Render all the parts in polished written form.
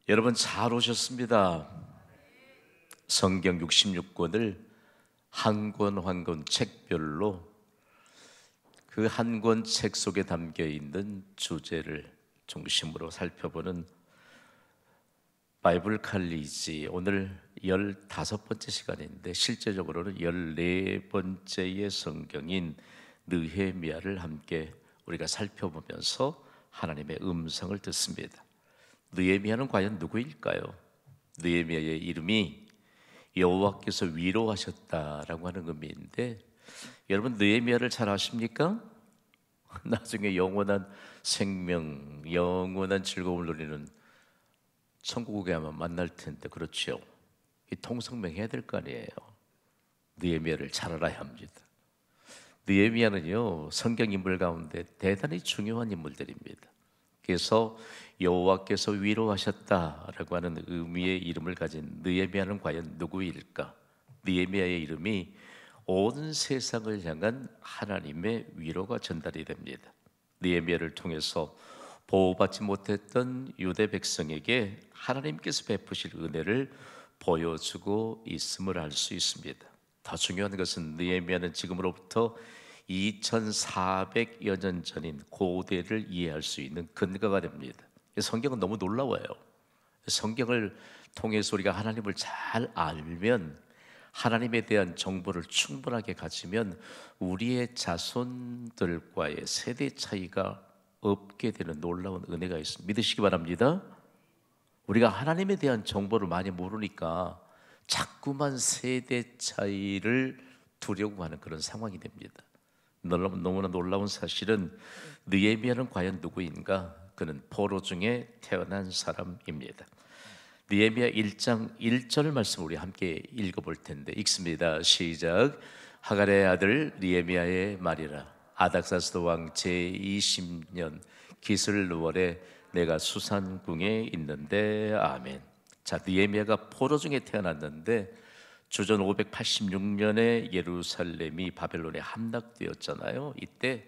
여러분 잘 오셨습니다. 성경 66권을 한 권 한 권 책별로 그 한 권 책 속에 담겨 있는 주제를 중심으로 살펴보는 바이블 칼리지, 오늘 15번째 시간인데 실제적으로는 14번째의 성경인 느헤미야를 함께 우리가 살펴보면서 하나님의 음성을 듣습니다. 느헤미야는 과연 누구일까요? 느헤미야의 이름이 여호와께서 위로하셨다라고 하는 의미인데, 여러분 느헤미야를 잘 아십니까? 나중에 영원한 생명, 영원한 즐거움을 누리는 천국에 아마 만날 텐데, 그렇죠? 이 통성명 해야 될 거 아니에요. 느헤미야를 잘 알아야 합니다. 느헤미야는요, 성경 인물 가운데 대단히 중요한 인물들입니다. 그래서 여호와께서 위로하셨다라고 하는 의미의 이름을 가진 느헤미야는 과연 누구일까? 느헤미야의 이름이 온 세상을 향한 하나님의 위로가 전달이 됩니다. 느헤미야를 통해서 보호받지 못했던 유대 백성에게 하나님께서 베푸실 은혜를 보여주고 있음을 알 수 있습니다. 더 중요한 것은 느헤미야는 지금으로부터 2400여 년 전인 고대를 이해할 수 있는 근거가 됩니다. 성경은 너무 놀라워요. 성경을 통해서 우리가 하나님을 잘 알면, 하나님에 대한 정보를 충분하게 가지면 우리의 자손들과의 세대 차이가 없게 되는 놀라운 은혜가 있습니다. 믿으시기 바랍니다. 우리가 하나님에 대한 정보를 많이 모르니까 자꾸만 세대 차이를 두려고 하는 그런 상황이 됩니다. 너무나 놀라운 사실은 느헤미야는 과연 누구인가? 그는 포로 중에 태어난 사람입니다. 느헤미야 1장 1절 말씀 우리 함께 읽어볼 텐데, 읽습니다. 시작. 하갈의 아들 느헤미야의 말이라. 아닥사스도 왕 제20년 기슬월에 내가 수산궁에 있는데. 아멘. 자, 느헤미야가 포로 중에 태어났는데 주전 586년에 예루살렘이 바벨론에 함락되었잖아요. 이때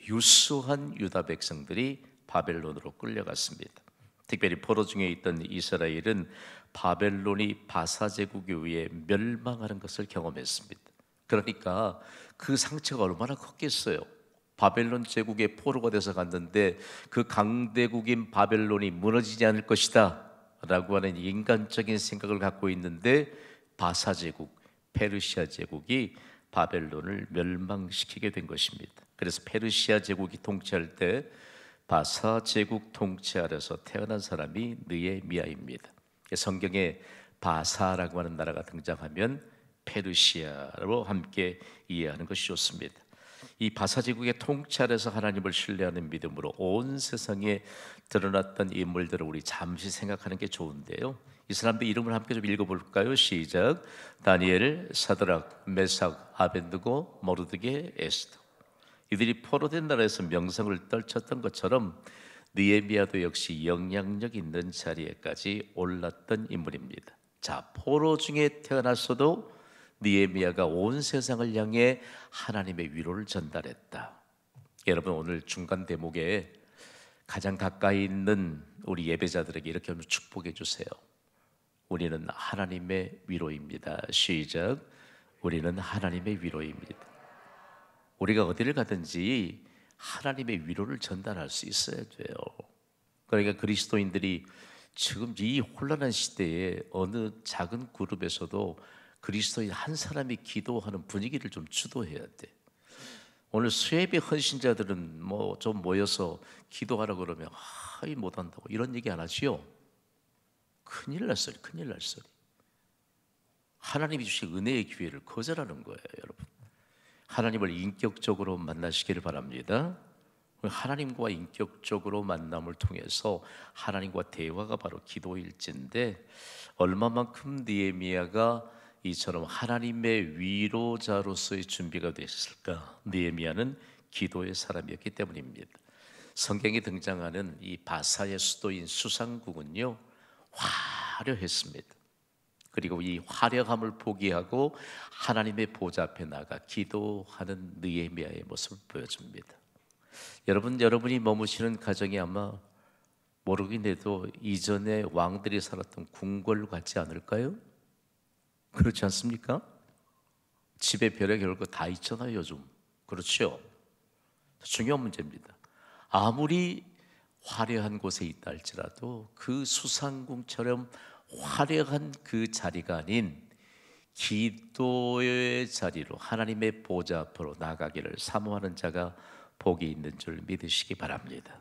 유수한 유다 백성들이 바벨론으로 끌려갔습니다. 특별히 포로 중에 있던 이스라엘은 바벨론이 바사 제국에 의해 멸망하는 것을 경험했습니다. 그러니까 그 상처가 얼마나 컸겠어요. 바벨론 제국의 포로가 돼서 갔는데 그 강대국인 바벨론이 무너지지 않을 것이다 라고 하는 인간적인 생각을 갖고 있는데, 바사 제국, 페르시아 제국이 바벨론을 멸망시키게 된 것입니다. 그래서 페르시아 제국이 통치할 때 바사 제국 통치 아래서 태어난 사람이 느헤미야입니다. 성경에 바사라고 하는 나라가 등장하면 페르시아로 함께 이해하는 것이 좋습니다. 이 바사 제국의 통치 아래서 하나님을 신뢰하는 믿음으로 온 세상에 드러났던 인물들을 우리 잠시 생각하는 게 좋은데요. 이 사람들 이름을 함께 좀 읽어볼까요? 시작. 다니엘, 사드락, 메삭, 아벤느고, 모르드게, 에스더. 이들이 포로된 나라에서 명성을 떨쳤던 것처럼 느헤미야도 역시 영향력 있는 자리에까지 올랐던 인물입니다. 자, 포로 중에 태어났어도 느헤미야가 온 세상을 향해 하나님의 위로를 전달했다. 여러분, 오늘 중간 대목에 가장 가까이 있는 우리 예배자들에게 이렇게 좀 축복해 주세요. 우리는 하나님의 위로입니다. 시작. 우리는 하나님의 위로입니다. 우리가 어디를 가든지 하나님의 위로를 전달할 수 있어야 돼요. 그러니까 그리스도인들이 지금 이 혼란한 시대에 어느 작은 그룹에서도 그리스도인 한 사람이 기도하는 분위기를 좀 주도해야 돼. 오늘 수예배 헌신자들은 뭐 좀 모여서 기도하라 그러면 하이 못한다고 이런 얘기 안 하지요. 큰일 날 소리, 큰일 날 소리. 하나님이 주신 은혜의 기회를 거절하는 거예요, 여러분. 하나님을 인격적으로 만나시기를 바랍니다. 하나님과 인격적으로 만남을 통해서 하나님과 대화가 바로 기도일진데, 얼마만큼 느헤미야가 이처럼 하나님의 위로자로서의 준비가 됐을까? 느헤미야는 기도의 사람이었기 때문입니다. 성경에 등장하는 이 바사의 수도인 수산국은요, 화려했습니다. 그리고 이 화려함을 포기하고 하나님의 보좌 앞에 나가 기도하는 느헤미야의 모습을 보여줍니다. 여러분이 머무시는 가정이 아마 모르긴 해도 이전에 왕들이 살았던 궁궐 같지 않을까요? 그렇지 않습니까? 집에 별의 별거 다 있잖아요, 요즘. 그렇죠? 중요한 문제입니다. 아무리 화려한 곳에 있다 할지라도 그 수상궁처럼 화려한 그 자리가 아닌 기도의 자리로 하나님의 보좌 앞으로 나가기를 사모하는 자가 복이 있는 줄 믿으시기 바랍니다.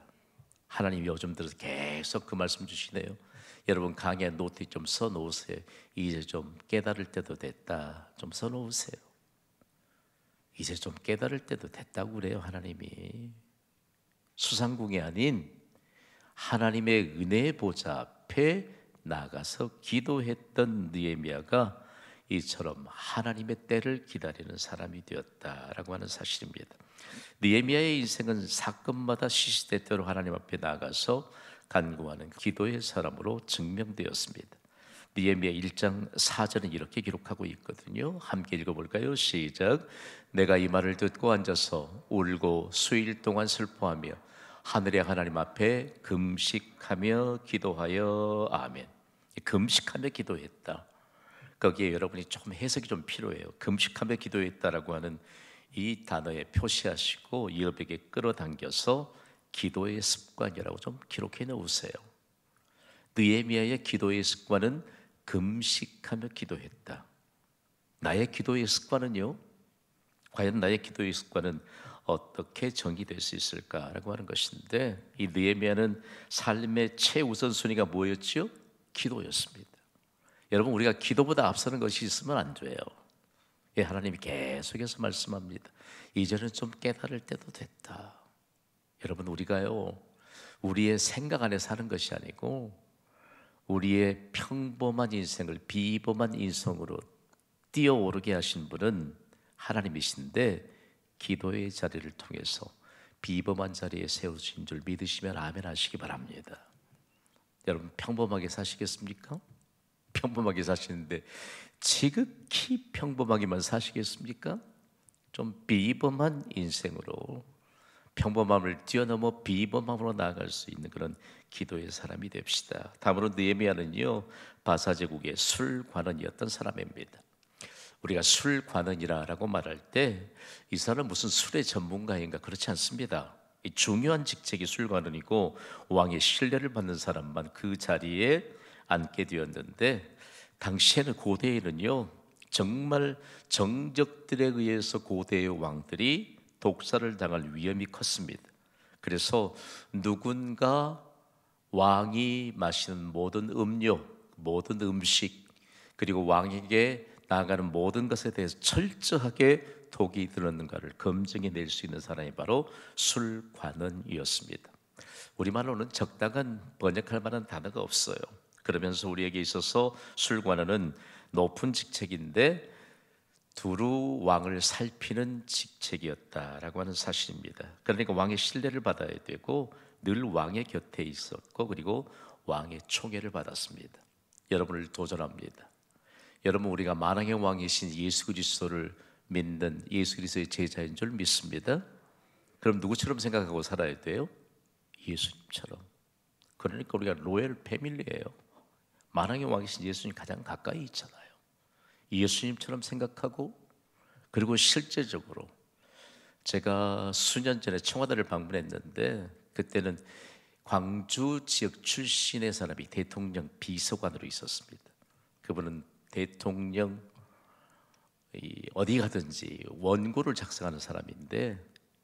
하나님이 요즘 들어서 계속 그 말씀 주시네요. 여러분 강에 노트 좀 써놓으세요. 이제 좀 깨달을 때도 됐다. 좀 써놓으세요. 이제 좀 깨달을 때도 됐다고 그래요. 하나님이 수상궁이 아닌 하나님의 은혜의 보좌 앞에 나가서 기도했던 느헤미야가 이처럼 하나님의 때를 기다리는 사람이 되었다라고 하는 사실입니다. 느헤미야의 인생은 사건마다 시시때때로 하나님 앞에 나가서 간구하는 기도의 사람으로 증명되었습니다. 느헤미야 1장 4절은 이렇게 기록하고 있거든요. 함께 읽어볼까요? 시작. 내가 이 말을 듣고 앉아서 울고 수일 동안 슬퍼하며 하늘의 하나님 앞에 금식하며 기도하여 아멘. 금식하며 기도했다. 거기에 여러분이 조금 해석이 좀 필요해요. 금식하며 기도했다라고 하는 이 단어에 표시하시고 여백에 끌어당겨서 기도의 습관이라고 좀 기록해 놓으세요. 느헤미야의 기도의 습관은 금식하며 기도했다. 나의 기도의 습관은요? 과연 나의 기도의 습관은 어떻게 정의될 수 있을까라고 하는 것인데, 이 느헤미야는 삶의 최우선순위가 뭐였죠? 기도였습니다. 여러분, 우리가 기도보다 앞서는 것이 있으면 안 돼요. 예, 하나님이 계속해서 말씀합니다. 이제는 좀 깨달을 때도 됐다. 여러분, 우리가요, 우리의 생각 안에 사는 것이 아니고 우리의 평범한 인생을 비범한 인성으로 뛰어오르게 하신 분은 하나님이신데, 기도의 자리를 통해서 비범한 자리에 세우신 줄 믿으시면 아멘 하시기 바랍니다. 여러분, 평범하게 사시겠습니까? 평범하게 사시는데 지극히 평범하게만 사시겠습니까? 좀 비범한 인생으로, 평범함을 뛰어넘어 비범함으로 나아갈 수 있는 그런 기도의 사람이 됩시다. 다음으로 느헤미야는요, 바사제국의 술관원이었던 사람입니다. 우리가 술관원이라고 말할 때 이 사람은 무슨 술의 전문가인가, 그렇지 않습니다. 이 중요한 직책이 술관원이고 왕의 신뢰를 받는 사람만 그 자리에 앉게 되었는데, 당시에는 고대에는요, 정말 정적들에 의해서 고대의 왕들이 독살을 당할 위험이 컸습니다. 그래서 누군가 왕이 마시는 모든 음료, 모든 음식, 그리고 왕에게 나아가는 모든 것에 대해서 철저하게 독이 들었는가를 검증해 낼 수 있는 사람이 바로 술관원이었습니다. 우리말로는 적당한 번역할 만한 단어가 없어요. 그러면서 우리에게 있어서 술관원은 높은 직책인데 두루 왕을 살피는 직책이었다라고 하는 사실입니다. 그러니까 왕의 신뢰를 받아야 되고 늘 왕의 곁에 있었고, 그리고 왕의 총애를 받았습니다. 여러분을 도전합니다. 여러분, 우리가 만왕의 왕이신 예수 그리스도를 믿는 예수 그리스도의 제자인 줄 믿습니다. 그럼 누구처럼 생각하고 살아야 돼요? 예수님처럼. 그러니까 우리가 로열 패밀리예요. 만왕의 왕이신 예수님 가장 가까이 있잖아요. 예수님처럼 생각하고, 그리고 실제적으로 제가 수년 전에 청와대를 방문했는데, 그때는 광주 지역 출신의 사람이 대통령 비서관으로 있었습니다. 그분은 대통령 어디 가든지 원고를 작성하는 사람인데,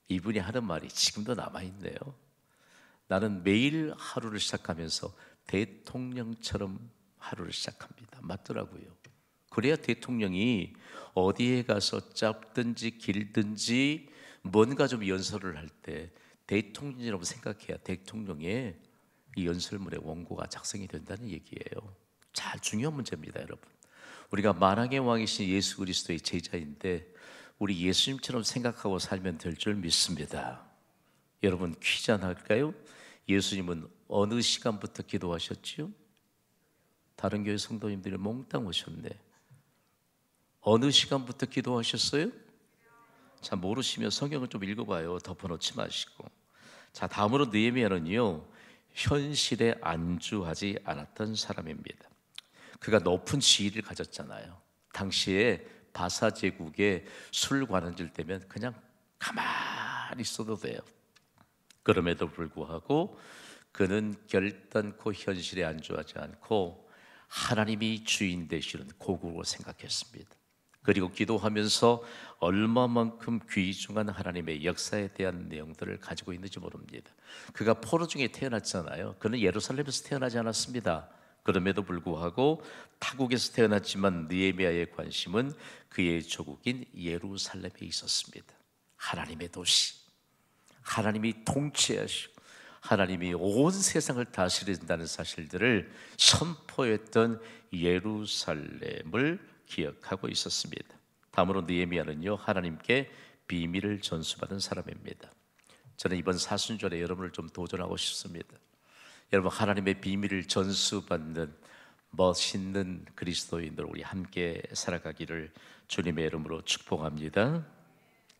이분이 하는 말이 지금도 남아있네요. 나는 매일 하루를 시작하면서 대통령처럼 하루를 시작합니다. 맞더라고요. 그래야 대통령이 어디에 가서 짧든지 길든지 뭔가 좀 연설을 할 때 대통령이라고 생각해야 대통령의 이 연설문의 원고가 작성이 된다는 얘기예요. 잘 중요한 문제입니다, 여러분. 우리가 만왕의 왕이신 예수 그리스도의 제자인데 우리 예수님처럼 생각하고 살면 될 줄 믿습니다. 여러분, 퀴즈 하나 할까요? 예수님은 어느 시간부터 기도하셨지요? 다른 교회 성도님들이 몽땅 오셨네. 어느 시간부터 기도하셨어요? 자, 모르시면 성경을 좀 읽어봐요. 덮어놓지 마시고. 자, 다음으로 느헤미야는요, 현실에 안주하지 않았던 사람입니다. 그가 높은 지위를 가졌잖아요. 당시에 바사 제국의 술 관원질 되면 그냥 가만히 있어도 돼요. 그럼에도 불구하고 그는 결단코 현실에 안주하지 않고 하나님이 주인 되시는 고국을 생각했습니다. 그리고 기도하면서 얼마만큼 귀중한 하나님의 역사에 대한 내용들을 가지고 있는지 모릅니다. 그가 포로 중에 태어났잖아요. 그는 예루살렘에서 태어나지 않았습니다. 그럼에도 불구하고 타국에서 태어났지만 느헤미야의 관심은 그의 조국인 예루살렘에 있었습니다. 하나님의 도시, 하나님이 통치하시고 하나님이 온 세상을 다스린다는 사실들을 선포했던 예루살렘을 기억하고 있었습니다. 다음으로 느헤미야는요, 하나님께 비밀을 전수받은 사람입니다. 저는 이번 사순절에 여러분을 좀 도전하고 싶습니다. 여러분, 하나님의 비밀을 전수받는 멋있는 그리스도인들 우리 함께 살아가기를 주님의 이름으로 축복합니다.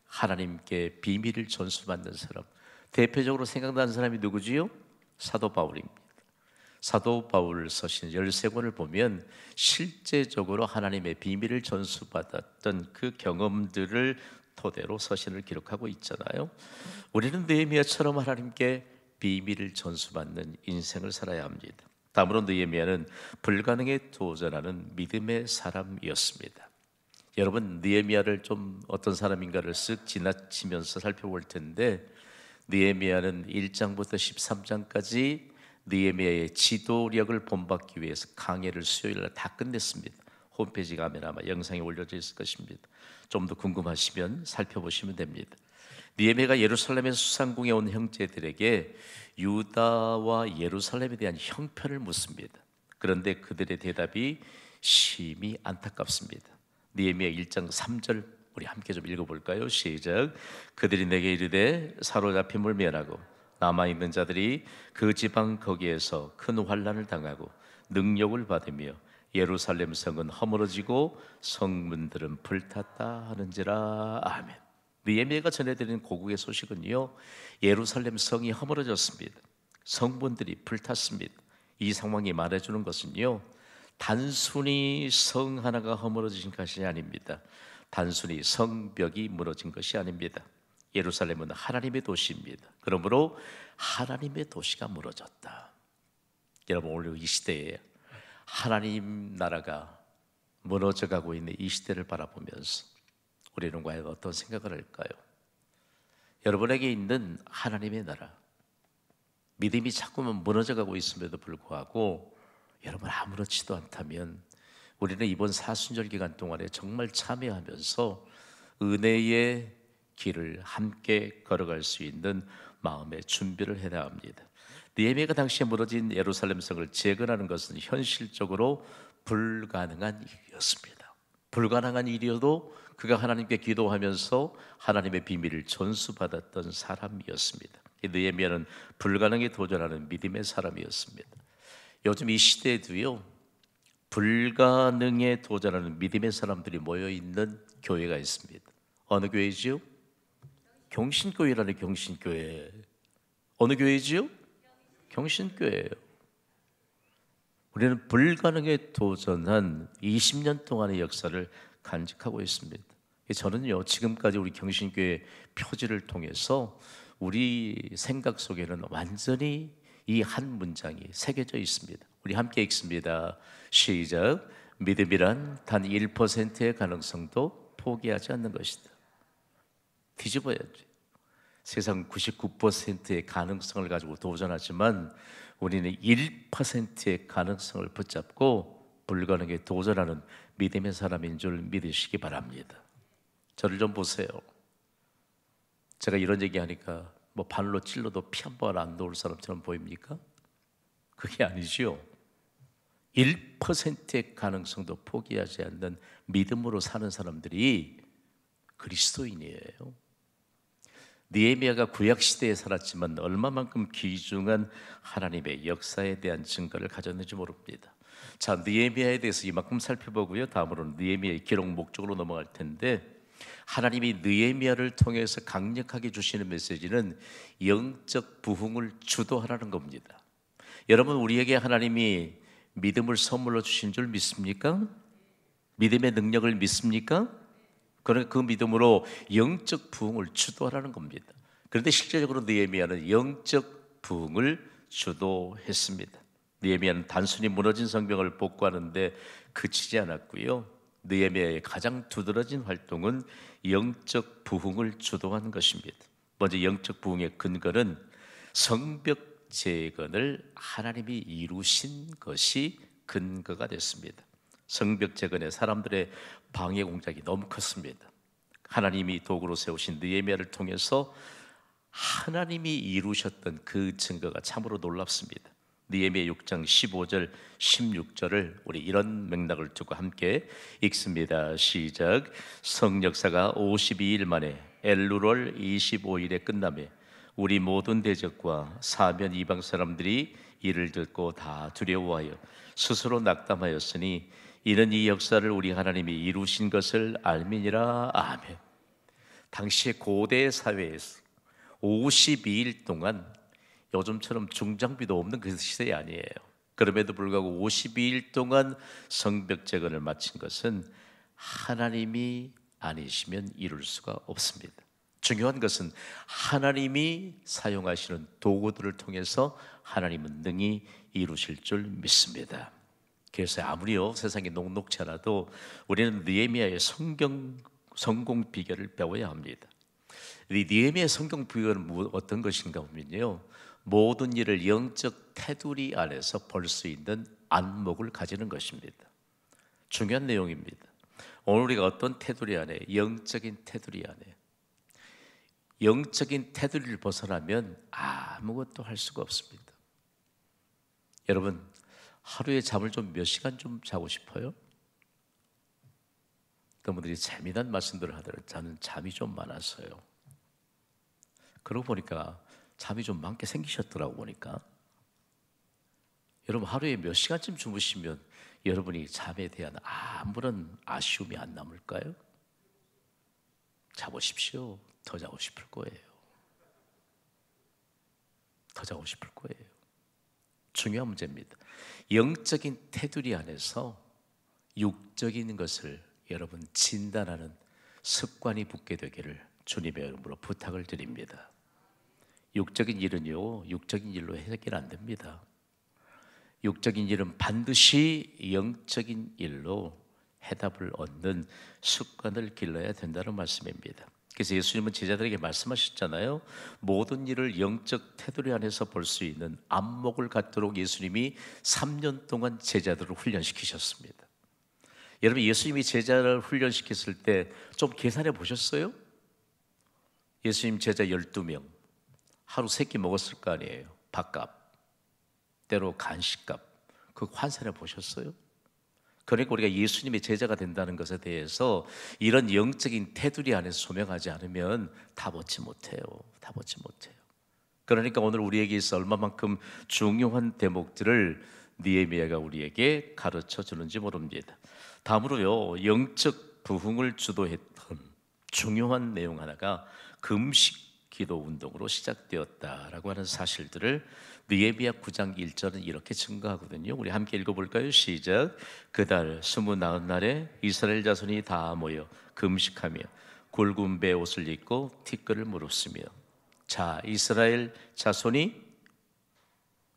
하나님께 비밀을 전수받는 사람, 대표적으로 생각나는 사람이 누구지요? 사도 바울입니다. 사도 바울 서신 13권을 보면 실제적으로 하나님의 비밀을 전수받았던 그 경험들을 토대로 서신을 기록하고 있잖아요. 우리는 느헤미야처럼 하나님께 비밀을 전수받는 인생을 살아야 합니다. 다음으로 느헤미야는 불가능에 도전하는 믿음의 사람이었습니다. 여러분, 느헤미야를 좀 어떤 사람인가를 쓱 지나치면서 살펴볼 텐데, 느헤미야는 1장부터 13장까지 느헤미야의 지도력을 본받기 위해서 강해를 수요일날 다 끝냈습니다. 홈페이지 가면 아마 영상이 올려져 있을 것입니다. 좀 더 궁금하시면 살펴보시면 됩니다. 느헤미야가 예루살렘에서 수상궁에 온 형제들에게 유다와 예루살렘에 대한 형편을 묻습니다. 그런데 그들의 대답이 심히 안타깝습니다. 느헤미야 1장 3절 우리 함께 좀 읽어볼까요? 시작. 그들이 내게 이르되 사로잡힘을 면하고 남아있는 자들이 그 지방 거기에서 큰 환난을 당하고 능욕을 받으며 예루살렘 성은 허물어지고 성문들은 불탔다 하는지라. 아멘. 느헤미야가 전해드리는 고국의 소식은요, 예루살렘 성이 허물어졌습니다. 성문들이 불탔습니다. 이 상황이 말해주는 것은요, 단순히 성 하나가 허물어진 것이 아닙니다. 단순히 성벽이 무너진 것이 아닙니다. 예루살렘은 하나님의 도시입니다. 그러므로 하나님의 도시가 무너졌다. 여러분, 오늘 이 시대에 하나님 나라가 무너져가고 있는 이 시대를 바라보면서 우리는 과연 어떤 생각을 할까요? 여러분에게 있는 하나님의 나라, 믿음이 자꾸만 무너져가고 있음에도 불구하고 여러분 아무렇지도 않다면 우리는 이번 사순절 기간 동안에 정말 참여하면서 은혜의 길을 함께 걸어갈 수 있는 마음의 준비를 해야 합니다. 느헤미야가 당시에 무너진 예루살렘 성을 재건하는 것은 현실적으로 불가능한 일이었습니다. 불가능한 일이어도 그가 하나님께 기도하면서 하나님의 비밀을 전수받았던 사람이었습니다. 느헤미야는 불가능에 도전하는 믿음의 사람이었습니다. 요즘 이 시대에도요, 불가능에 도전하는 믿음의 사람들이 모여있는 교회가 있습니다. 어느 교회지요? 경신교회라는 경신교회. 어느 교회지요? 경신교회예요. 우리는 불가능에 도전한 20년 동안의 역사를 간직하고 있습니다. 저는요, 지금까지 우리 경신교회 표지를 통해서 우리 생각 속에는 완전히 이 한 문장이 새겨져 있습니다. 우리 함께 읽습니다. 시작. 믿음이란 단 1%의 가능성도 포기하지 않는 것이다. 뒤집어야지. 세상 99%의 가능성을 가지고 도전하지만 우리는 1%의 가능성을 붙잡고 불가능에 도전하는 믿음의 사람인 줄 믿으시기 바랍니다. 저를 좀 보세요. 제가 이런 얘기하니까 뭐 발로 찔러도 피 한 번 안 놓을 사람처럼 보입니까? 그게 아니죠. 1%의 가능성도 포기하지 않는 믿음으로 사는 사람들이 그리스도인이에요. 느헤미야가 구약 시대에 살았지만 얼마만큼 귀중한 하나님의 역사에 대한 증거를 가졌는지 모릅니다. 자, 느헤미야에 대해서 이만큼 살펴보고요. 다음으로는 느헤미야의 기록 목적으로 넘어갈 텐데, 하나님이 느헤미야를 통해서 강력하게 주시는 메시지는 영적 부흥을 주도하라는 겁니다. 여러분, 우리에게 하나님이 믿음을 선물로 주신 줄 믿습니까? 믿음의 능력을 믿습니까? 그러니까 그 믿음으로 영적 부흥을 주도하라는 겁니다. 그런데 실제적으로 느헤미야는 영적 부흥을 주도했습니다. 느헤미야는 단순히 무너진 성벽을 복구하는데 그치지 않았고요. 느헤미야의 가장 두드러진 활동은 영적 부흥을 주도하는 것입니다. 먼저 영적 부흥의 근거는 성벽 재건을 하나님이 이루신 것이 근거가 됐습니다. 성벽 재건에 사람들의 방해 공작이 너무 컸습니다. 하나님이 도구로 세우신 느헤미야를 통해서 하나님이 이루셨던 그 증거가 참으로 놀랍습니다. 느헤미야 6장 15절 16절을 우리 이런 맥락을 두고 함께 읽습니다. 시작. 성역사가 52일 만에 엘루월 25일에 끝나며 우리 모든 대적과 사면 이방 사람들이 이를 듣고 다 두려워하여 스스로 낙담하였으니 이는 이 역사를 우리 하나님이 이루신 것을 알미니라. 아멘. 당시의 고대 사회에서 52일 동안 요즘처럼 중장비도 없는 그 시대 아니에요. 그럼에도 불구하고 52일 동안 성벽 재건을 마친 것은 하나님이 아니시면 이룰 수가 없습니다. 중요한 것은 하나님이 사용하시는 도구들을 통해서 하나님은 능히 이루실 줄 믿습니다. 그래서 아무리요 세상이 녹록지 않아도 우리는 느헤미야의 성공 비결을 배워야 합니다. 이 느헤미야의 성공 비결은 어떤 것인가 보면요, 모든 일을 영적 테두리 안에서 볼 수 있는 안목을 가지는 것입니다. 중요한 내용입니다. 오늘 우리가 어떤 테두리 안에, 영적인 테두리 안에, 영적인 테두리를 벗어나면 아무것도 할 수가 없습니다. 여러분, 하루에 잠을 좀 몇 시간 좀 자고 싶어요? 어떤 분들이 재미난 말씀들을 하더라고요. 저는 잠이 좀 많았어요. 그러고 보니까 잠이 좀 많게 생기셨더라고 보니까. 여러분, 하루에 몇 시간쯤 주무시면 여러분이 잠에 대한 아무런 아쉬움이 안 남을까요? 자보십시오. 더 자고 싶을 거예요. 더 자고 싶을 거예요. 중요한 문제입니다. 영적인 테두리 안에서 육적인 것을 여러분 진단하는 습관이 붙게 되기를 주님의 이름으로 부탁을 드립니다. 육적인 일은요, 육적인 일로 해결 안 됩니다. 육적인 일은 반드시 영적인 일로 해답을 얻는 습관을 길러야 된다는 말씀입니다. 그래서 예수님은 제자들에게 말씀하셨잖아요. 모든 일을 영적 테두리 안에서 볼 수 있는 안목을 갖도록 예수님이 3년 동안 제자들을 훈련시키셨습니다. 여러분, 예수님이 제자를 훈련시켰을 때 좀 계산해 보셨어요? 예수님 제자 12명 하루 3끼 먹었을 거 아니에요. 밥값, 때로 간식값, 그거 환산해 보셨어요? 그러니까 우리가 예수님의 제자가 된다는 것에 대해서 이런 영적인 테두리 안에서 소명하지 않으면 다 벗지 못해요. 다 벗지 못해요. 그러니까 오늘 우리에게 있어 얼마만큼 중요한 대목들을 느헤미야가 우리에게 가르쳐 주는지 모릅니다. 다음으로요, 영적 부흥을 주도했던 중요한 내용 하나가 금식 기도 운동으로 시작되었다라고 하는 사실들을 느헤미야 9장 1절은 이렇게 증거하거든요. 우리 함께 읽어볼까요? 시작. 그달 29날에 이스라엘 자손이 다 모여 금식하며 굵은 배 옷을 입고 티끌을 무릅쓰며. 자, 이스라엘 자손이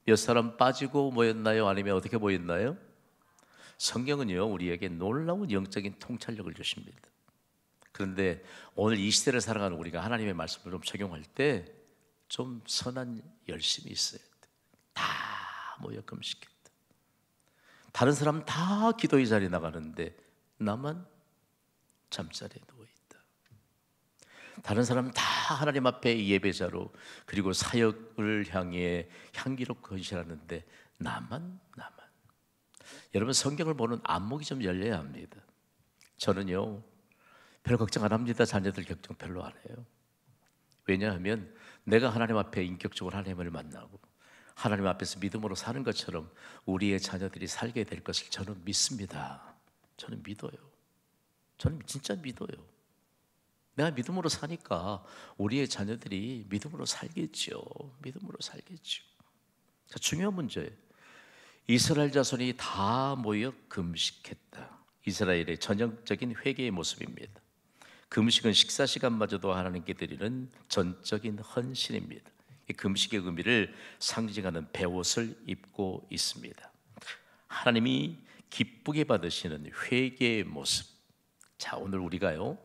몇 사람 빠지고 모였나요? 아니면 어떻게 모였나요? 성경은요, 우리에게 놀라운 영적인 통찰력을 주십니다. 그런데 오늘 이 시대를 살아가는 우리가 하나님의 말씀을 좀 적용할 때 좀 선한 열심이 있어야 돼. 다 모여 금식했다. 다른 사람 다 기도의 자리에 나가는데 나만 잠자리에 누워있다. 다른 사람 다 하나님 앞에 예배자로 그리고 사역을 향해 향기롭게 헌신하는데 나만. 여러분, 성경을 보는 안목이 좀 열려야 합니다. 저는요, 별 걱정 안 합니다. 자녀들 걱정 별로 안 해요. 왜냐하면 내가 하나님 앞에 인격적으로 하나님을 만나고 하나님 앞에서 믿음으로 사는 것처럼 우리의 자녀들이 살게 될 것을 저는 믿습니다. 저는 믿어요. 저는 진짜 믿어요. 내가 믿음으로 사니까 우리의 자녀들이 믿음으로 살겠죠. 믿음으로 살겠죠. 자, 중요한 문제예요. 이스라엘 자손이 다 모여 금식했다. 이스라엘의 전형적인 회개의 모습입니다. 금식은 식사 시간마저도 하나님께 드리는 전적인 헌신입니다. 이 금식의 의미를 상징하는 베옷을 입고 있습니다. 하나님이 기쁘게 받으시는 회개의 모습. 자, 오늘 우리가요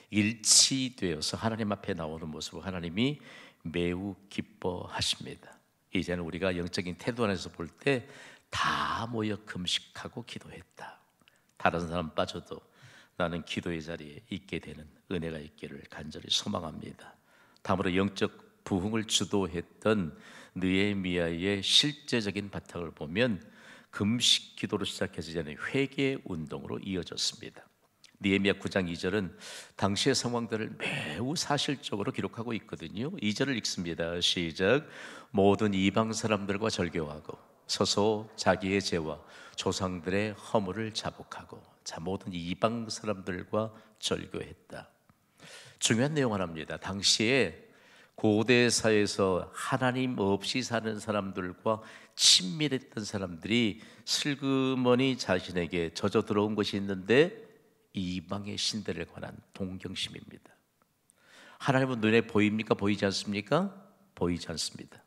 일치되어서 하나님 앞에 나오는 모습을 하나님이 매우 기뻐하십니다. 이제는 우리가 영적인 태도 안에서 볼 때 다 모여 금식하고 기도했다. 다른 사람 빠져도 나는 기도의 자리에 있게 되는 은혜가 있기를 간절히 소망합니다. 다음으로 영적 부흥을 주도했던 느헤미야의 실제적인 바탕을 보면 금식 기도로 시작해서 이제는 회개 운동으로 이어졌습니다. 느헤미야 9장 2절은 당시의 상황들을 매우 사실적으로 기록하고 있거든요. 2절을 읽습니다. 시작. 모든 이방 사람들과 절교하고 서서 자기의 죄와 조상들의 허물을 자복하고. 자, 모든 이방 사람들과 절교했다. 중요한 내용 하나입니다. 당시에 고대 사회에서 하나님 없이 사는 사람들과 친밀했던 사람들이 슬그머니 자신에게 젖어 들어온 것이 있는데 이방의 신들에 관한 동경심입니다. 하나님은 눈에 보입니까? 보이지 않습니까? 보이지 않습니다.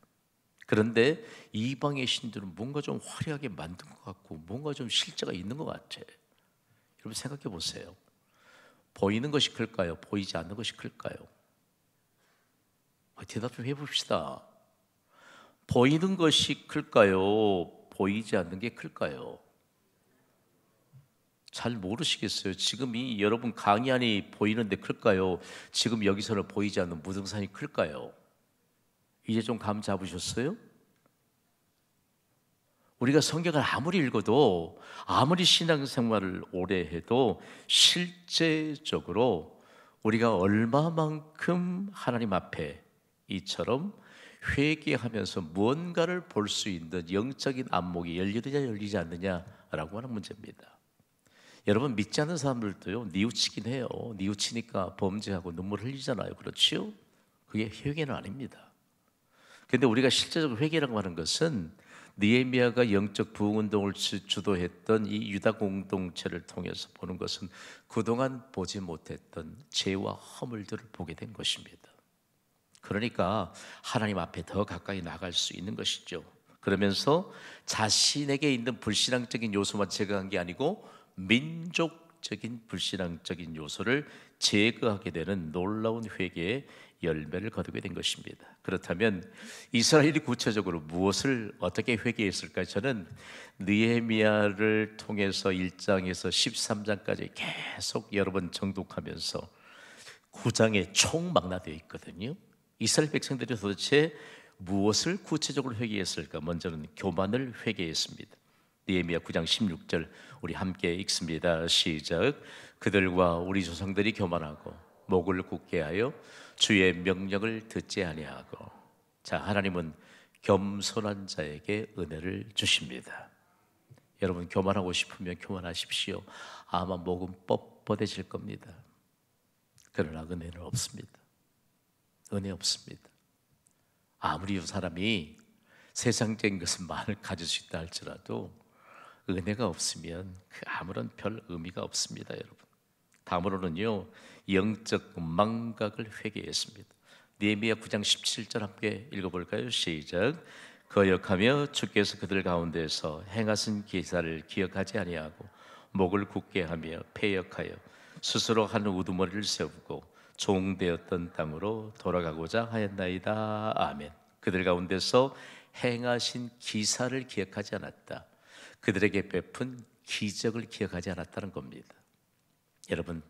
그런데 이방의 신들은 뭔가 좀 화려하게 만든 것 같고 뭔가 좀 실제가 있는 것 같아. 여러분 생각해 보세요. 보이는 것이 클까요? 보이지 않는 것이 클까요? 대답 좀 해봅시다. 보이는 것이 클까요? 보이지 않는 게 클까요? 잘 모르시겠어요. 지금 이 여러분 강의안이 보이는데 클까요? 지금 여기서는 보이지 않는 무등산이 클까요? 이제 좀 감 잡으셨어요? 우리가 성경을 아무리 읽어도 아무리 신앙생활을 오래 해도 실제적으로 우리가 얼마만큼 하나님 앞에 이처럼 회개하면서 무언가를 볼 수 있는 영적인 안목이 열리느냐 열리지 않느냐라고 하는 문제입니다. 여러분 믿지 않는 사람들도요 뉘우치긴 해요. 뉘우치니까 범죄하고 눈물 흘리잖아요. 그렇지요? 그게 회개는 아닙니다. 그런데 우리가 실제적으로 회개라고 하는 것은 느헤미야가 영적 부흥 운동을 주도했던 이 유다 공동체를 통해서 보는 것은 그동안 보지 못했던 죄와 허물들을 보게 된 것입니다. 그러니까 하나님 앞에 더 가까이 나갈 수 있는 것이죠. 그러면서 자신에게 있는 불신앙적인 요소만 제거한 게 아니고 민족적인 불신앙적인 요소를 제거하게 되는 놀라운 회개의 열매를 거두게 된 것입니다. 그렇다면 이스라엘이 구체적으로 무엇을 어떻게 회개했을까요? 저는 느헤미야를 통해서 1장에서 13장까지 계속 여러 번 정독하면서 9장에 총망라되어 있거든요. 이스라엘 백성들이 도대체 무엇을 구체적으로 회개했을까? 먼저는 교만을 회개했습니다. 느헤미야 9장 16절 우리 함께 읽습니다. 시작. 그들과 우리 조상들이 교만하고 목을 굳게 하여 주의 명령을 듣지 아니하고. 자, 하나님은 겸손한 자에게 은혜를 주십니다. 여러분 교만하고 싶으면 교만하십시오. 아마 목은 뻣뻣해질 겁니다. 그러나 은혜는 없습니다. 은혜 없습니다. 아무리 사람이 세상적인 것은 많을 가질 수 있다 할지라도 은혜가 없으면 그 아무런 별 의미가 없습니다, 여러분. 다음으로는요 영적 망각을 회개했습니다. 느헤미야 9장 17절 함께 읽어볼까요? 시작. 거역하며 주께서 그들 가운데서 행하신 기사를 기억하지 아니하고 목을 굳게 하며 패역하여 스스로 한 우두머리를 세우고 종되었던 땅으로 돌아가고자 하였나이다. 아멘. 그들 가운데서 행하신 기사를 기억하지 않았다. 그들에게 베푼 기적을 기억하지 않았다는 겁니다. 여러분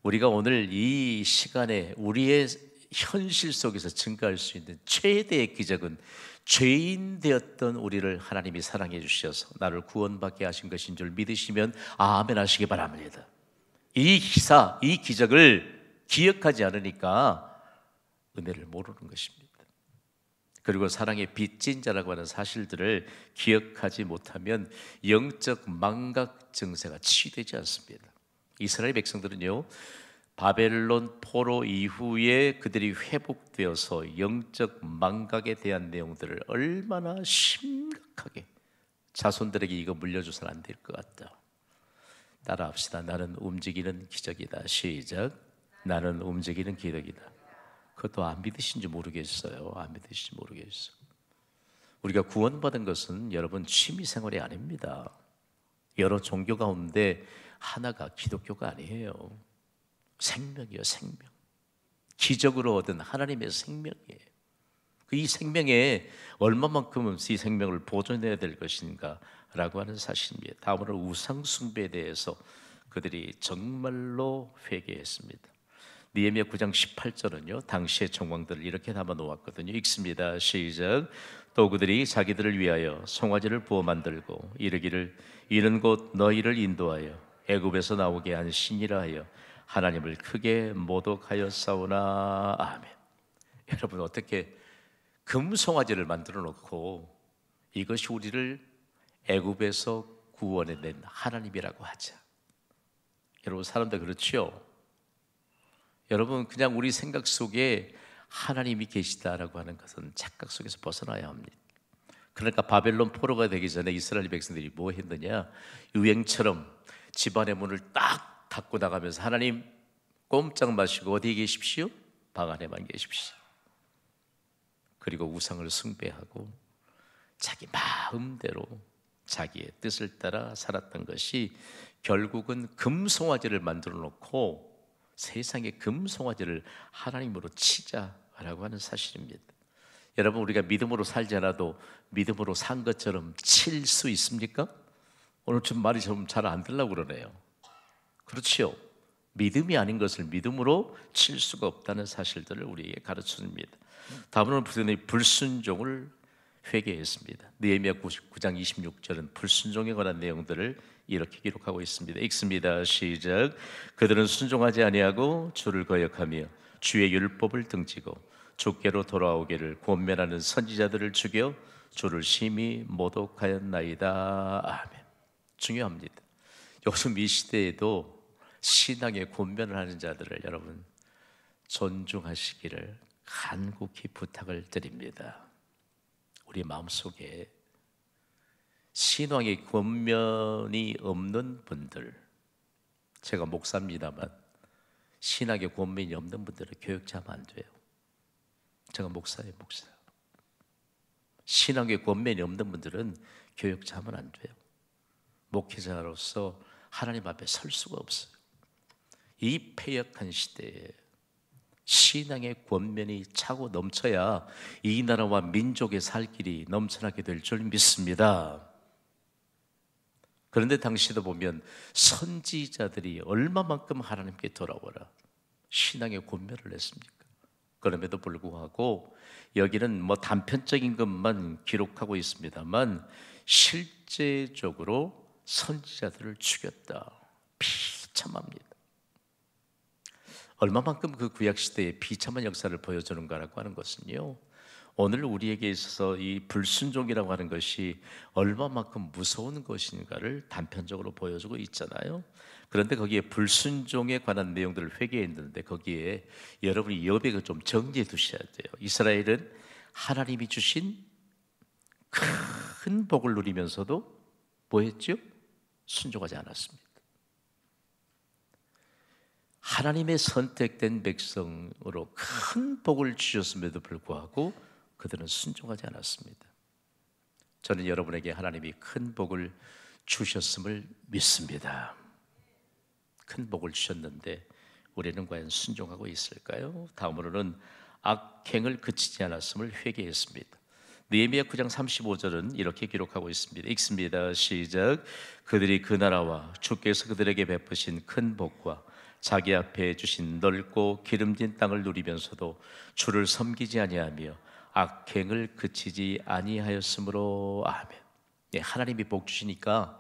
우리가 오늘 이 시간에 우리의 현실 속에서 증가할 수 있는 최대의 기적은 죄인 되었던 우리를 하나님이 사랑해 주셔서 나를 구원받게 하신 것인 줄 믿으시면 아멘 하시기 바랍니다. 이 기사, 이 기적을 기억하지 않으니까 은혜를 모르는 것입니다. 그리고 사랑의 빚진 자라고 하는 사실들을 기억하지 못하면 영적 망각 증세가 치유되지 않습니다. 이스라엘 백성들은요 바벨론 포로 이후에 그들이 회복되어서 영적 망각에 대한 내용들을 얼마나 심각하게 자손들에게 이거 물려줘서는 안 될 것 같다. 따라합시다. 나는 움직이는 기적이다. 시작. 나는 움직이는 기적이다. 그것도 안 믿으신지 모르겠어요. 안 믿으신지 모르겠어요. 우리가 구원받은 것은 여러분 취미생활이 아닙니다. 여러 종교 가운데 하나가 기독교가 아니에요. 생명이요, 생명. 기적으로 얻은 하나님의 생명이에요. 이 생명에 얼마만큼 이 생명을 보존해야 될 것인가 라고 하는 사실입니다. 다음으로 우상 숭배에 대해서 그들이 정말로 회개했습니다. 느헤미야 9장 18절은요 당시의 정황들을 이렇게 담아 놓았거든요. 읽습니다. 시작. 또 그들이 자기들을 위하여 송아지를 부어 만들고 이르기를 이는 곧 너희를 인도하여 애굽에서 나오게 한 신이라 하여 하나님을 크게 모독하였사오나. 아멘. 여러분 어떻게 금송아지를 만들어 놓고 이것이 우리를 애굽에서 구원해낸 하나님이라고 하자. 여러분 사람들 그렇지요? 여러분 그냥 우리 생각 속에 하나님이 계시다라고 하는 것은 착각 속에서 벗어나야 합니다. 그러니까 바벨론 포로가 되기 전에 이스라엘 백성들이 뭐 했느냐, 유행처럼 집안의 문을 딱 닫고 나가면서 하나님 꼼짝 마시고 어디에 계십시오? 방 안에만 계십시오. 그리고 우상을 숭배하고 자기 마음대로 자기의 뜻을 따라 살았던 것이 결국은 금송아지를 만들어 놓고 세상의 금송아지를 하나님으로 치자라고 하는 사실입니다. 여러분 우리가 믿음으로 살지 않아도 믿음으로 산 것처럼 칠 수 있습니까? 오늘 좀 말이 좀 잘 안 들려고 그러네요. 그렇지요. 믿음이 아닌 것을 믿음으로 칠 수가 없다는 사실들을 우리에게 가르쳐줍니다. 다음으로는 불순종을 회개했습니다. 느헤미야 9장 26절은 불순종에 관한 내용들을 이렇게 기록하고 있습니다. 읽습니다. 시작. 그들은 순종하지 아니하고 주를 거역하며 주의 율법을 등지고 주께로 돌아오기를 권면하는 선지자들을 죽여 주를 심히 모독하였나이다. 아멘. 중요합니다. 요즘 이 시대에도 신앙의 권면을 하는 자들을 여러분 존중하시기를 간곡히 부탁을 드립니다. 우리 마음속에 신앙의 권면이 없는 분들, 제가 목사입니다만 신앙의 권면이 없는 분들은 교육자하면 안 돼요. 제가 목사예요, 목사. 신앙의 권면이 없는 분들은 교육자하면 안 돼요. 목회자로서 하나님 앞에 설 수가 없어요. 이 패역한 시대에 신앙의 권면이 차고 넘쳐야 이 나라와 민족의 살 길이 넘쳐나게 될 줄 믿습니다. 그런데 당시도 보면 선지자들이 얼마만큼 하나님께 돌아오라 신앙의 권면을 했습니까? 그럼에도 불구하고 여기는 뭐 단편적인 것만 기록하고 있습니다만 실제적으로 선지자들을 죽였다. 비참합니다. 얼마만큼 그 구약시대의 비참한 역사를 보여주는가라고 하는 것은요, 오늘 우리에게 있어서 이 불순종이라고 하는 것이 얼마만큼 무서운 것인가를 단편적으로 보여주고 있잖아요. 그런데 거기에 불순종에 관한 내용들을 회개했는데 거기에 여러분이 여백을 좀 정리해 두셔야 돼요. 이스라엘은 하나님이 주신 큰 복을 누리면서도 뭐 했죠? 순종하지 않았습니다. 하나님의 선택된 백성으로 큰 복을 주셨음에도 불구하고 그들은 순종하지 않았습니다. 저는 여러분에게 하나님이 큰 복을 주셨음을 믿습니다. 큰 복을 주셨는데 우리는 과연 순종하고 있을까요? 다음으로는 악행을 그치지 않았음을 회개했습니다. 느헤미야 9장 35절은 이렇게 기록하고 있습니다. 읽습니다. 시작. 그들이 그 나라와 주께서 그들에게 베푸신 큰 복과 자기 앞에 주신 넓고 기름진 땅을 누리면서도 주를 섬기지 아니하며 악행을 그치지 아니하였으므로. 아멘. 네, 하나님이 복 주시니까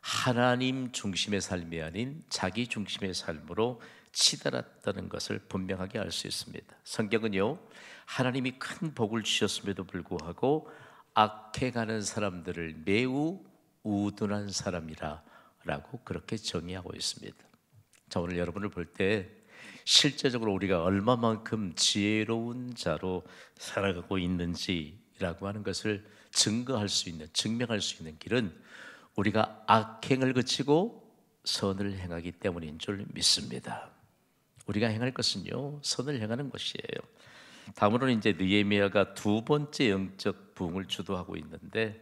하나님 중심의 삶이 아닌 자기 중심의 삶으로 치달았다는 것을 분명하게 알 수 있습니다. 성경은요, 하나님이 큰 복을 주셨음에도 불구하고 악해가는 사람들을 매우 우둔한 사람이라고 그렇게 정의하고 있습니다. 자, 오늘 여러분을 볼 때 실제적으로 우리가 얼마만큼 지혜로운 자로 살아가고 있는지라고 하는 것을 증거할 수 있는, 증명할 수 있는 길은 우리가 악행을 그치고 선을 행하기 때문인 줄 믿습니다. 우리가 행할 것은요, 선을 행하는 것이에요. 다음으로는 이제 느헤미야가 두 번째 영적 부흥을 주도하고 있는데,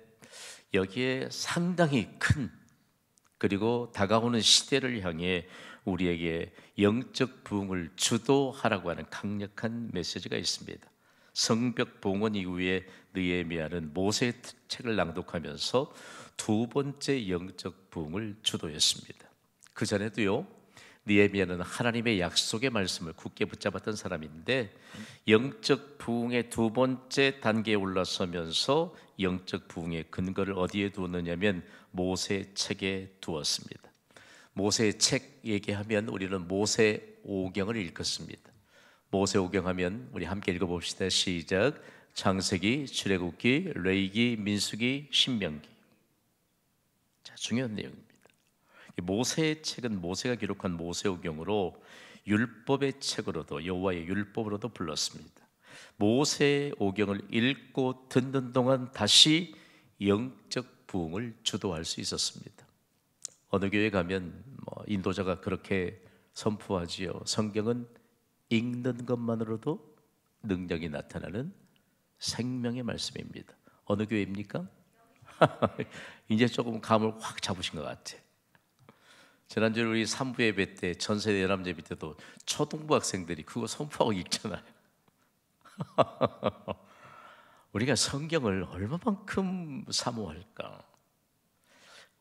여기에 상당히 큰, 그리고 다가오는 시대를 향해 우리에게 영적 부흥을 주도하라고 하는 강력한 메시지가 있습니다. 성벽 봉헌 이후에 느헤미야는 모세 책을 낭독하면서 두 번째 영적 부흥을 주도했습니다. 그 전에도요, 느헤미야는 하나님의 약속의 말씀을 굳게 붙잡았던 사람인데, 영적 부흥의 두 번째 단계에 올라서면서 영적 부흥의 근거를 어디에 두었느냐면 모세 책에 두었습니다. 모세 책 얘기하면 우리는 모세 오경을 읽었습니다. 모세 오경 하면 우리 함께 읽어봅시다. 시작. 창세기, 출애굽기, 레위기, 민수기, 신명기. 자, 중요한 내용입니다. 모세의 책은 모세가 기록한 모세오경으로 율법의 책으로도, 여호와의 율법으로도 불렀습니다. 모세오경을 읽고 듣는 동안 다시 영적 부흥을 주도할 수 있었습니다. 어느 교회 가면 인도자가 그렇게 선포하지요. 성경은 읽는 것만으로도 능력이 나타나는 생명의 말씀입니다. 어느 교회입니까? 이제 조금 감을 확 잡으신 것 같아. 지난주에 우리 3부 예배 때, 전세대 연합 예배 때도 초등부 학생들이 그거 선포하고 읽잖아요. 우리가 성경을 얼마만큼 사모할까?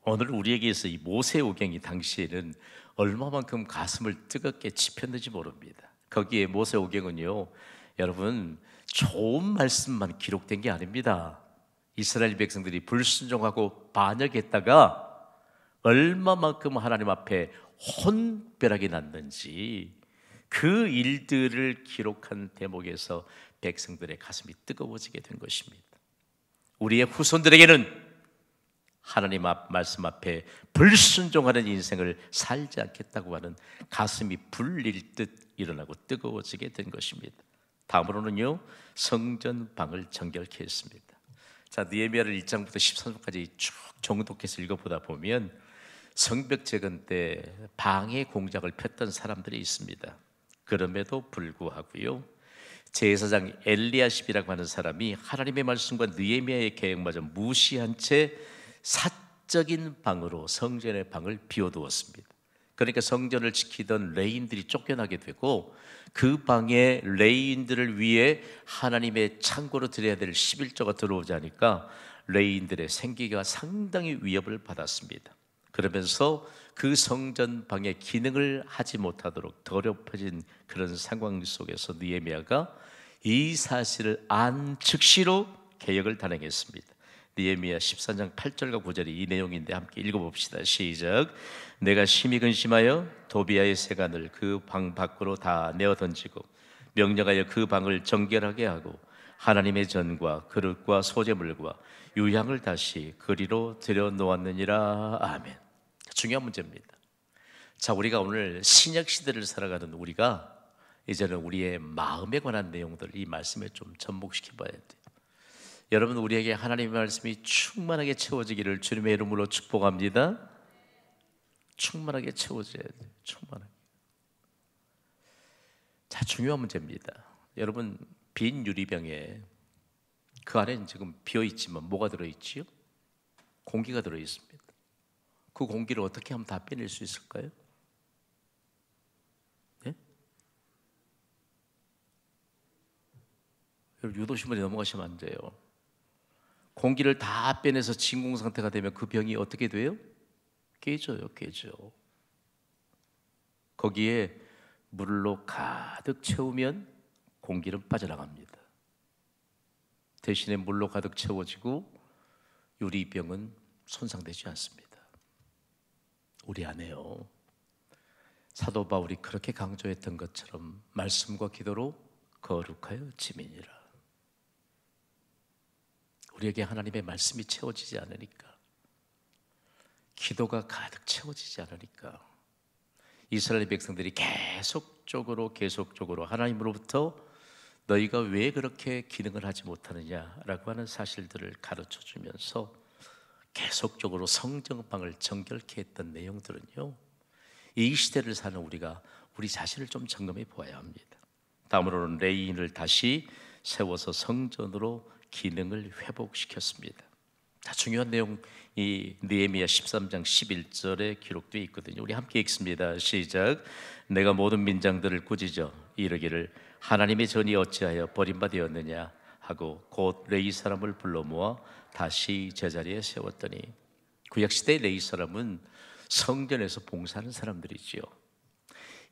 오늘 우리에게서 이 모세오경이 당시에는 얼마만큼 가슴을 뜨겁게 지폈는지 모릅니다. 거기에 모세오경은요, 여러분, 좋은 말씀만 기록된 게 아닙니다. 이스라엘 백성들이 불순종하고 반역했다가 얼마만큼 하나님 앞에 혼별하게 났는지, 그 일들을 기록한 대목에서 백성들의 가슴이 뜨거워지게 된 것입니다. 우리의 후손들에게는 하나님 말씀 앞에 불순종하는 인생을 살지 않겠다고 하는 가슴이 불릴 듯 일어나고 뜨거워지게 된 것입니다. 다음으로는요, 성전방을 정결케 했습니다. 자, 느헤미야를 1장부터 13장까지 쭉 정독해서 읽어보다 보면 성벽 재건 때 방해 공작을 폈던 사람들이 있습니다. 그럼에도 불구하고요, 제사장 엘리야십이라고 하는 사람이 하나님의 말씀과 느헤미야의 계획마저 무시한 채 사적인 방으로 성전의 방을 비워두었습니다. 그러니까 성전을 지키던 레위인들이 쫓겨나게 되고, 그 방에 레위인들을 위해 하나님의 창고로 드려야 될 11조가 들어오지 않으니까 레위인들의 생계가 상당히 위협을 받았습니다. 그러면서 그 성전 방의 기능을 하지 못하도록 더럽혀진 그런 상황 속에서 느헤미야가 이 사실을 안 즉시로 개혁을 단행했습니다. 느헤미야 14장 8절과 9절이 이 내용인데 함께 읽어봅시다. 시작. 내가 심히 근심하여 도비아의 세간을 그 방 밖으로 다 내어 던지고 명령하여 그 방을 정결하게 하고 하나님의 전과 그릇과 소재물과 유향을 다시 그리로 들여 놓았느니라. 아멘. 중요한 문제입니다. 자, 우리가 오늘 신약 시대를 살아가는 우리가 이제는 우리의 마음에 관한 내용들을 이 말씀에 좀 접목시켜 봐야 돼요. 여러분, 우리에게 하나님의 말씀이 충만하게 채워지기를 주님의 이름으로 축복합니다. 충만하게 채워져야 돼요. 충만하게. 자, 중요한 문제입니다. 여러분, 빈 유리병에 그 안에는 지금 비어있지만 뭐가 들어있지요? 공기가 들어있습니다. 그 공기를 어떻게 하면 다 빼낼 수 있을까요? 네? 여러분, 유도신문에 넘어가시면 안 돼요. 공기를 다 빼내서 진공 상태가 되면 그 병이 어떻게 돼요? 깨져요, 깨져. 거기에 물로 가득 채우면 공기는 빠져나갑니다. 대신에 물로 가득 채워지고 유리병은 손상되지 않습니다. 우리 안에요, 사도 바울이 그렇게 강조했던 것처럼 말씀과 기도로 거룩하여 지민이라. 우리에게 하나님의 말씀이 채워지지 않으니까, 기도가 가득 채워지지 않으니까 이스라엘 백성들이 계속적으로 하나님으로부터 너희가 왜 그렇게 기능을 하지 못하느냐라고 하는 사실들을 가르쳐 주면서 계속적으로 성경방을 정결케 했던 내용들은요, 이 시대를 사는 우리가 우리 자신을 좀 점검해 보아야 합니다. 다음으로는 레위인을 다시 세워서 성전으로 기능을 회복시켰습니다. 자, 중요한 내용, 이 느헤미야 13장 11절에 기록되어 있거든요. 우리 함께 읽습니다. 시작. 내가 모든 민장들을 꾸짖어 이르기를 하나님의 전이 어찌하여 버림받았느냐 하고 곧 레위 사람을 불러 모아 다시 제자리에 세웠더니, 구약시대의 레위 사람은 성전에서 봉사하는 사람들이지요.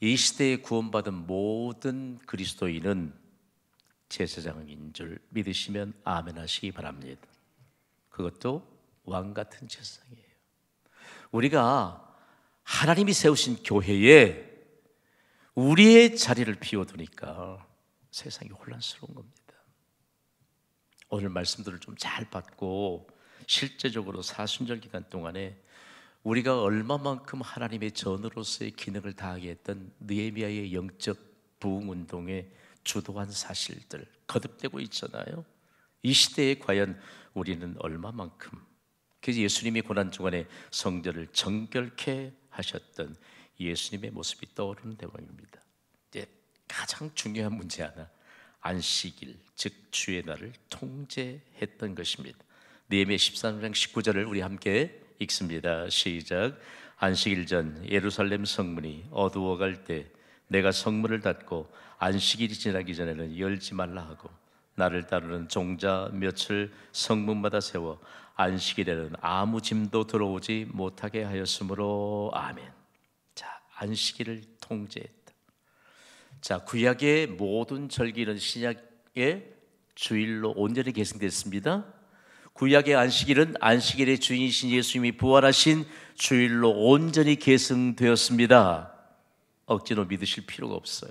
이 시대에 구원받은 모든 그리스도인은 제사장인 줄 믿으시면 아멘 하시기 바랍니다. 그것도 왕 같은 제사장이에요. 우리가 하나님이 세우신 교회에 우리의 자리를 비워두니까 세상이 혼란스러운 겁니다. 오늘 말씀들을 좀 잘 받고 실제적으로 사순절 기간 동안에 우리가 얼마만큼 하나님의 전으로서의 기능을 다하게 했던 느헤미야의 영적 부흥 운동에 주도한 사실들 거듭되고 있잖아요. 이 시대에 과연 우리는 얼마만큼, 그래서 예수님이 고난주간에 성전을 정결케 하셨던 예수님의 모습이 떠오르는 대목입니다. 이제 가장 중요한 문제 하나, 안식일 즉 주의 날을 통제했던 것입니다. 느헤미야 13장 19절을 우리 함께 읽습니다. 시작. 안식일 전 예루살렘 성문이 어두워갈 때 내가 성문을 닫고 안식일이 지나기 전에는 열지 말라 하고 나를 따르는 종자 몇을 성문마다 세워 안식일에는 아무 짐도 들어오지 못하게 하였으므로 아멘. 자, 안식일을 통제했다. 자, 구약의 모든 절기는 신약의 주일로 온전히 계승됐습니다. 구약의 안식일은 안식일의 주인이신 예수님이 부활하신 주일로 온전히 계승되었습니다. 억지로 믿으실 필요가 없어요.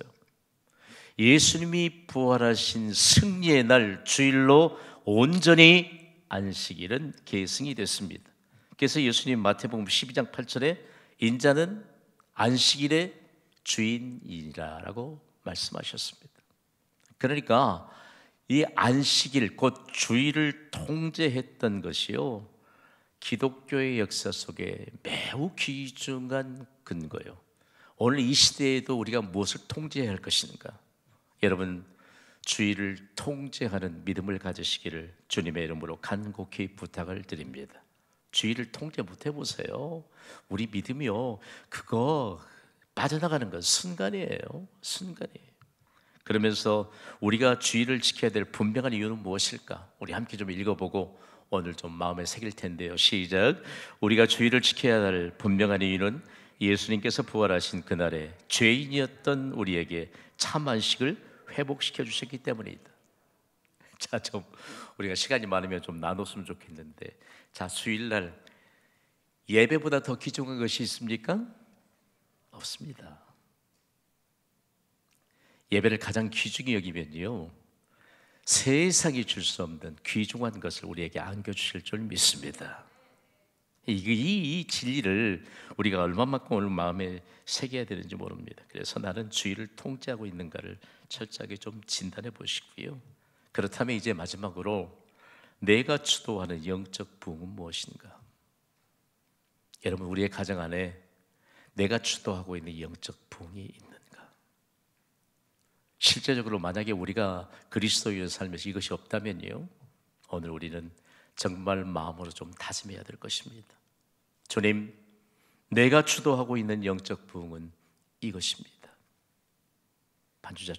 예수님이 부활하신 승리의 날 주일로 온전히 안식일은 계승이 됐습니다. 그래서 예수님 마태복음 12장 8절에 인자는 안식일의 주인이라고 말씀하셨습니다. 그러니까 이 안식일 곧 주일을 통제했던 것이요, 기독교의 역사 속에 매우 귀중한 근거예요. 오늘 이 시대에도 우리가 무엇을 통제해야 할 것인가? 여러분, 주일을 통제하는 믿음을 가지시기를 주님의 이름으로 간곡히 부탁을 드립니다. 주일을 통제 못 해보세요. 우리 믿음이요, 그거 빠져나가는 건 순간이에요. 순간이에요. 그러면서 우리가 주일을 지켜야 될 분명한 이유는 무엇일까? 우리 함께 좀 읽어보고 오늘 좀 마음에 새길 텐데요. 시작. 우리가 주일을 지켜야 할 분명한 이유는 예수님께서 부활하신 그날에 죄인이었던 우리에게 참 안식을 회복시켜 주셨기 때문이다. 자, 좀 우리가 시간이 많으면 좀 나눴으면 좋겠는데, 자, 주일날 예배보다 더 귀중한 것이 있습니까? 없습니다. 예배를 가장 귀중히 여기면요, 세상이 줄 수 없는 귀중한 것을 우리에게 안겨주실 줄 믿습니다. 이 진리를 우리가 얼마만큼 오늘 마음에 새겨야 되는지 모릅니다. 그래서 나는 주일을 통제하고 있는가를 철저하게 좀 진단해 보시고요. 그렇다면 이제 마지막으로 내가 주도하는 영적 부흥은 무엇인가? 여러분, 우리의 가정 안에 내가 주도하고 있는 영적 부흥이 있는가? 실제적으로 만약에 우리가 그리스도인의 삶에서 이것이 없다면요, 오늘 우리는 정말 마음으로 좀 다짐해야 될 것입니다. 주님, 내가 주도하고 있는 영적 부흥은 이것입니다. 반주자